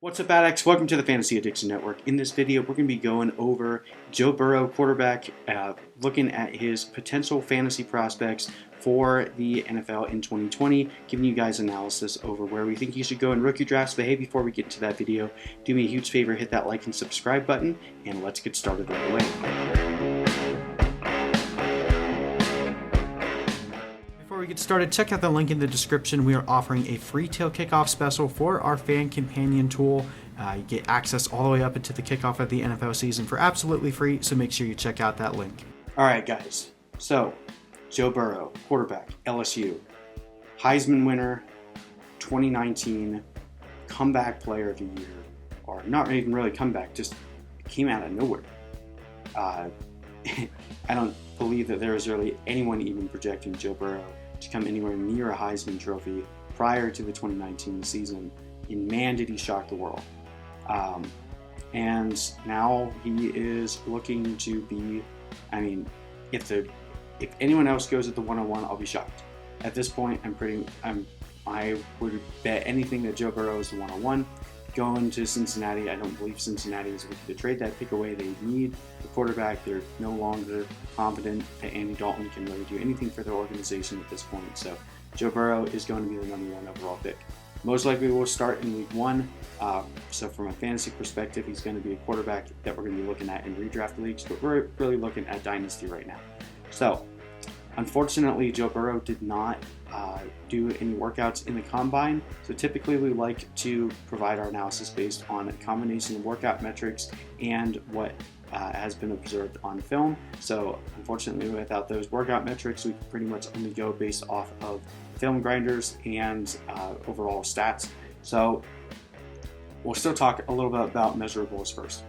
What's up, addicts? Welcome to the Fantasy Addiction Network. In this video, we're going to be going over Joe Burrow, quarterback, looking at his potential fantasy prospects for the NFL in 2020, giving you guys analysis over where we think he should go in rookie drafts. But hey, before we get into that video, do me a huge favor, hit that like and subscribe button, and let's get started right away. Before we get started, check out the link in the description. We are offering a free till kickoff special for our fan companion tool. You get access all the way up into the kickoff of the NFL season for absolutely free, so make sure you check out that link. All right, guys. So, Joe Burrow, quarterback, LSU, Heisman winner, 2019, comeback player of the year, or not even really comeback, just came out of nowhere. I don't believe that there was really anyone even projecting Joe Burrow to come anywhere near a Heisman Trophy prior to the 2019 season, and man, did he shock the world. And now he is looking to be, if anyone else goes at the 101, I'll be shocked. At this point, I would bet anything that Joe Burrow is the 101. Going to Cincinnati, I don't believe Cincinnati is looking to trade that pick away. They need the quarterback. They're no longer confident that Andy Dalton can really do anything for their organization at this point. So Joe Burrow is going to be the number one overall pick. Most likely will start in week one. So from a fantasy perspective, he's going to be a quarterback that we're going to be looking at in redraft leagues, but we're really looking at dynasty right now. So unfortunately, Joe Burrow did not do any workouts in the combine. So typically we like to provide our analysis based on a combination of workout metrics and what has been observed on film. So unfortunately, without those workout metrics, we pretty much only go based off of film grinders and overall stats. So we'll still talk a little bit about measurables first.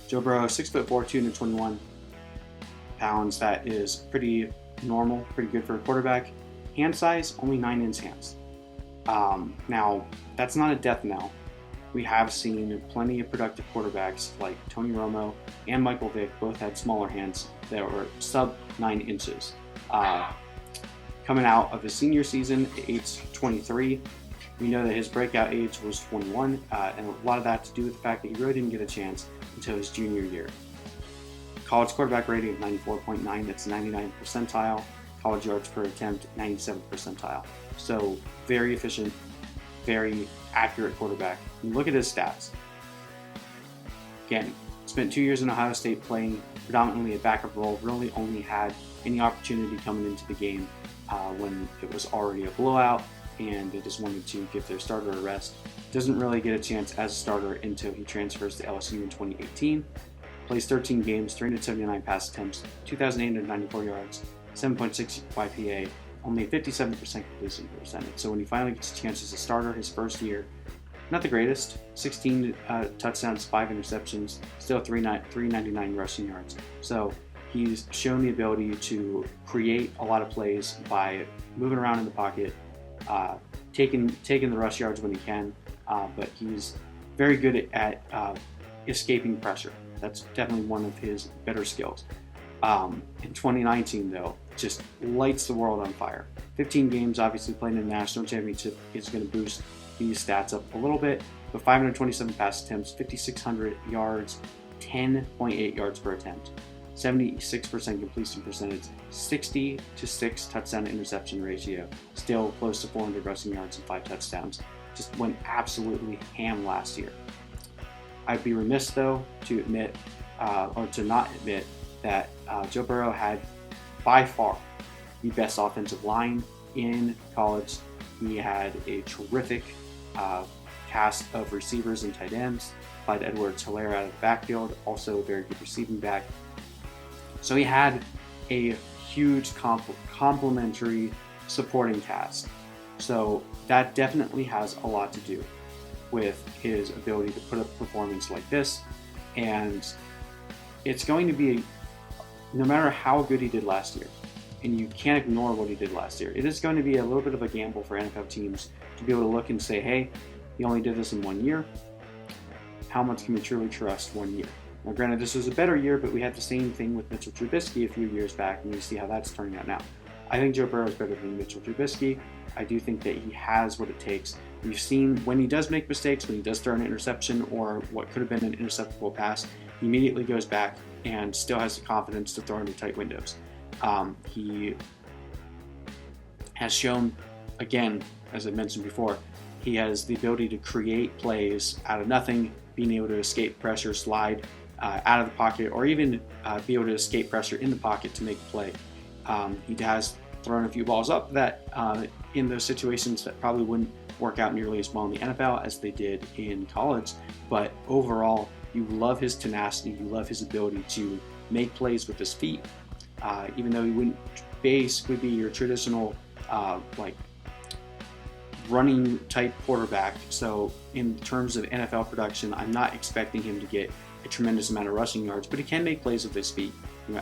Joe Burrow, 6'4", 221 pounds. That is pretty normal, pretty good for a quarterback. Hand size, only 9-inch hands. Now, that's not a death knell. We have seen plenty of productive quarterbacks like Tony Romo and Michael Vick both had smaller hands that were sub 9 inches. Coming out of his senior season at age 23, we know that his breakout age was 21, and a lot of that to do with the fact that he really didn't get a chance until his junior year. College quarterback rating of 94.9, that's 99th percentile. College yards per attempt, 97th percentile. So very efficient, very accurate quarterback. And look at his stats. Again, spent 2 years in Ohio State playing predominantly a backup role, really only had any opportunity coming into the game when it was already a blowout and they just wanted to give their starter a rest. Doesn't really get a chance as a starter until he transfers to LSU in 2018. Plays 13 games, 379 pass attempts, 2,894 yards, 7.6 YPA, only a 57% completion percentage. So when he finally gets a chance as a starter his first year, not the greatest, 16 touchdowns, 5 interceptions, still 399 rushing yards. So he's shown the ability to create a lot of plays by moving around in the pocket, taking the rush yards when he can, but he's very good at escaping pressure. That's definitely one of his better skills. In 2019, though, just lights the world on fire. 15 games, obviously playing in the national championship is going to boost these stats up a little bit, but 527 pass attempts, 5,600 yards, 10.8 yards per attempt, 76% completion percentage, 60-6 touchdown to interception ratio, still close to 400 rushing yards and 5 touchdowns. Just went absolutely ham last year. I'd be remiss, though, to admit, or to not admit, that Joe Burrow had by far the best offensive line in college. He had a terrific cast of receivers and tight ends. Clyde Edwards-Helaire out of the backfield, also a very good receiving back. So he had a huge complementary supporting cast. So that definitely has a lot to do with his ability to put up a performance like this. And it's going to be, no matter how good he did last year, and you can't ignore what he did last year, it is going to be a little bit of a gamble for NFL teams to be able to look and say, hey, he only did this in 1 year. How much can we truly trust 1 year? Now, granted, this was a better year, but we had the same thing with Mitchell Trubisky a few years back, and you see how that's turning out now. I think Joe Burrow is better than Mitchell Trubisky. I do think that he has what it takes We've seen when he does make mistakes, when he does throw an interception or what could have been an interceptable pass, he immediately goes back and still has the confidence to throw into tight windows. He has shown, again, as I mentioned before, he has the ability to create plays out of nothing, being able to escape pressure, slide out of the pocket, or even be able to escape pressure in the pocket to make a play. He has thrown a few balls up that in those situations that probably wouldn't work out nearly as well in the NFL as they did in college, but overall, you love his tenacity, you love his ability to make plays with his feet, even though he wouldn't basically be your traditional like running type quarterback. So in terms of NFL production, I'm not expecting him to get a tremendous amount of rushing yards, but he can make plays with his feet.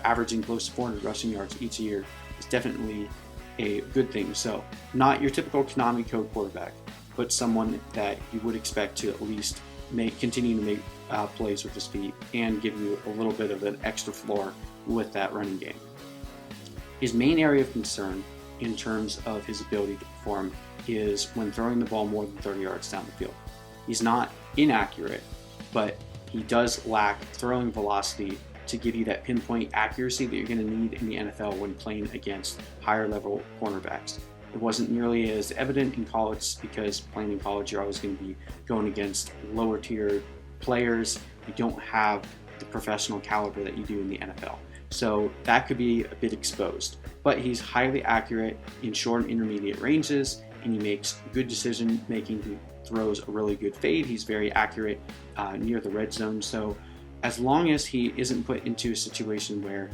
Averaging close to 400 rushing yards each year is definitely a good thing. So not your typical Konami code quarterback, but someone that you would expect to at least continue to make plays with his feet and give you a little bit of an extra floor with that running game. His main area of concern in terms of his ability to perform is when throwing the ball more than 30 yards down the field. He's not inaccurate, but he does lack throwing velocity to give you that pinpoint accuracy that you're going to need in the NFL when playing against higher level cornerbacks. It wasn't nearly as evident in college because playing in college you're always going to be going against lower tier players. You don't have the professional caliber that you do in the NFL. So that could be a bit exposed. But he's highly accurate in short and intermediate ranges, and he makes good decision making. He throws a really good fade. He's very accurate near the red zone. So as long as he isn't put into a situation where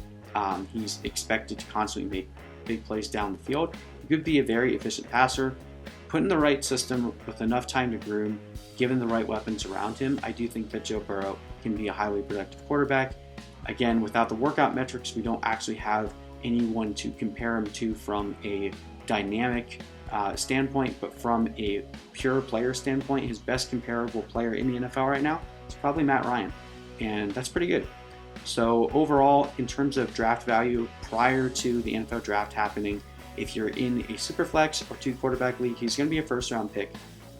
he's expected to constantly make big plays down the field, he could be a very efficient passer. Put in the right system with enough time to groom, given the right weapons around him, I do think that Joe Burrow can be a highly productive quarterback. Again, without the workout metrics, we don't actually have anyone to compare him to from a dynamic standpoint, but from a pure player standpoint, his best comparable player in the NFL right now is probably Matt Ryan, and that's pretty good. So overall, in terms of draft value, prior to the NFL draft happening, if you're in a superflex or 2 quarterback league, he's going to be a first-round pick.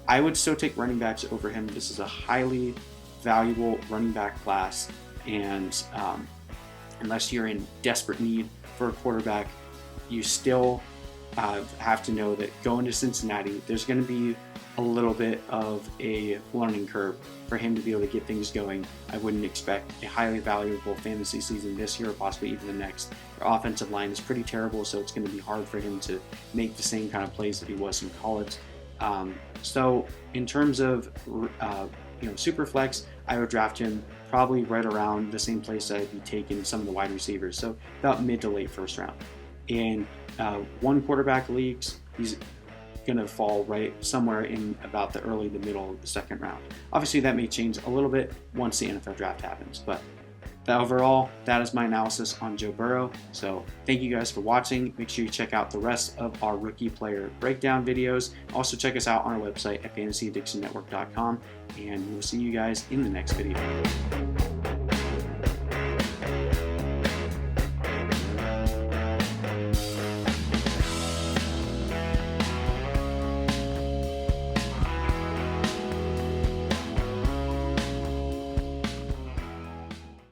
I would still take running backs over him. This is a highly valuable running back class, and unless you're in desperate need for a quarterback, you still have to know that going to Cincinnati, there's going to be a little bit of a learning curve for him to be able to get things going. I wouldn't expect a highly valuable fantasy season this year or possibly even the next. Their offensive line is pretty terrible, so it's going to be hard for him to make the same kind of plays that he was in college. So in terms of super flex, I would draft him probably right around the same place I'd be taking some of the wide receivers, so about mid to late first round. In 1 quarterback leagues, he's going to fall right somewhere in about the early to middle of the 2nd round. Obviously, that may change a little bit once the NFL draft happens, but overall, that is my analysis on Joe Burrow. So thank you guys for watching. Make sure you check out the rest of our rookie player breakdown videos. Also check us out on our website at fantasyaddictionnetwork.com, and we'll see you guys in the next video.